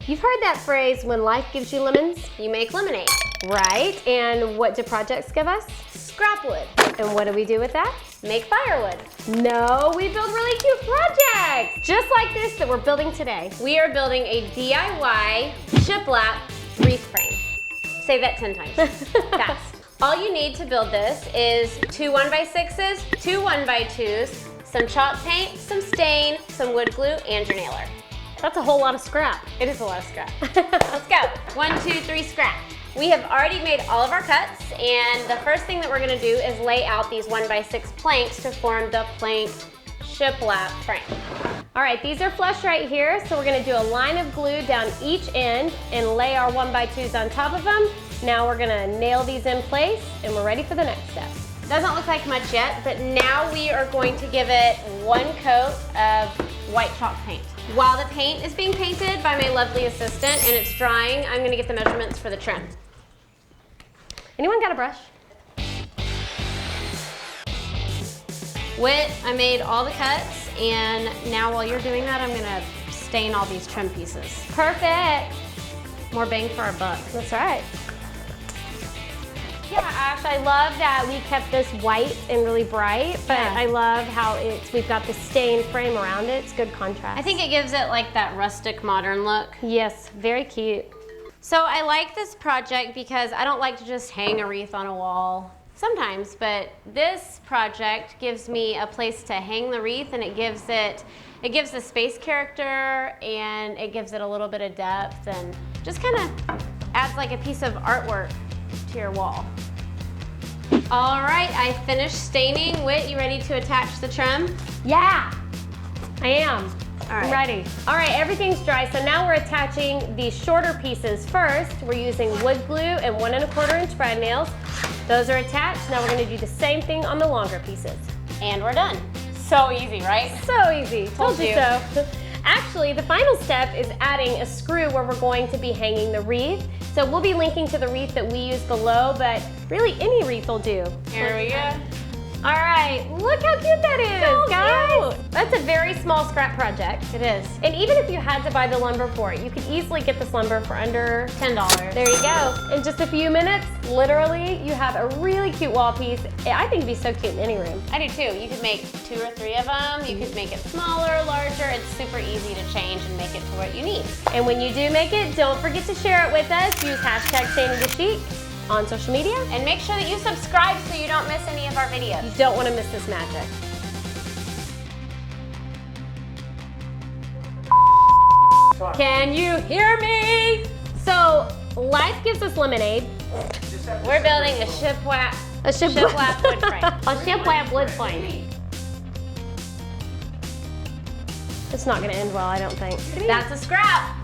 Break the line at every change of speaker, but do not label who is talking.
You've heard that phrase, when life gives you lemons,
You make lemonade.
right? And what do projects give us?
Scrap wood.
And what do we do with that?
Make firewood.
No, we build really cute projects, just like this that we're building today.
We are building a DIY shiplap wreath frame. Say that 10 times, fast. All you need to build this is 2 1x6s, 2 1x2s, some chalk paint, some stain, some wood glue, and your nailer.
That's a whole lot of scrap.
It is a lot of scrap. Let's go. 1, 2, 3, scrap. We have already made all of our cuts, and the first thing that we're gonna do is lay out these 1x6 planks to form the planked shiplap frame.
All right, these are flush right here, so we're gonna do a line of glue down each end and lay our 1x2s on top of them. Now we're gonna nail these in place, and we're ready for the next step.
Doesn't look like much yet, but now we are going to give it 1 coat of white chalk paint. While the paint is being painted by my lovely assistant and it's drying, I'm gonna get the measurements for the trim.
Anyone got a brush?
Whit, I made all the cuts, and now while you're doing that, I'm gonna stain all these trim pieces.
Perfect.
More bang for our buck.
That's right. Yeah, Ash, I love that we kept this white and really bright, but
Yeah.
I love how we've got the stained frame around it. It's good contrast.
I think it gives it like that rustic modern look.
Yes, very cute.
So I like this project because I don't like to just hang a wreath on a wall sometimes, but this project gives me a place to hang the wreath, and it gives the space character, and it gives it a little bit of depth, and just kind of adds like a piece of artwork to your wall. All right, I finished staining. Whit, you ready to attach the trim?
Yeah, I am.
All right.
I'm ready. All right, everything's dry, so now we're attaching the shorter pieces first. We're using wood glue and 1 1/4 inch brad nails. Those are attached. Now we're gonna do the same thing on the longer pieces.
And we're done. So easy, right?
So easy, told you
you.
so. Actually, the final step is adding a screw where we're going to be hanging the wreath. So we'll be linking to the wreath that we use below, but really any wreath will do.
Here we go.
All right, look how cute that is,
So
guys.
cute.
That's a very small scrap project.
It is.
And even if you had to buy the lumber for it, you could easily get this lumber for under
$10.
There you go. In just a few minutes, literally, you have a really cute wall piece. I think it'd be so cute in any room.
I do too. You could make 2 or 3 of them. You could make it smaller, larger. It's super easy to change and make it to what you need.
And when you do make it, don't forget to share it with us. Use hashtag Staining the Chic on social media.
And make sure that you subscribe so you don't miss any of our videos.
You don't want to miss this magic. Can you hear me? So, life gives us lemonade.
We're building a shiplap wood frame.
A shiplap wood frame. It's not going to end well, I don't think.
That's a scrap.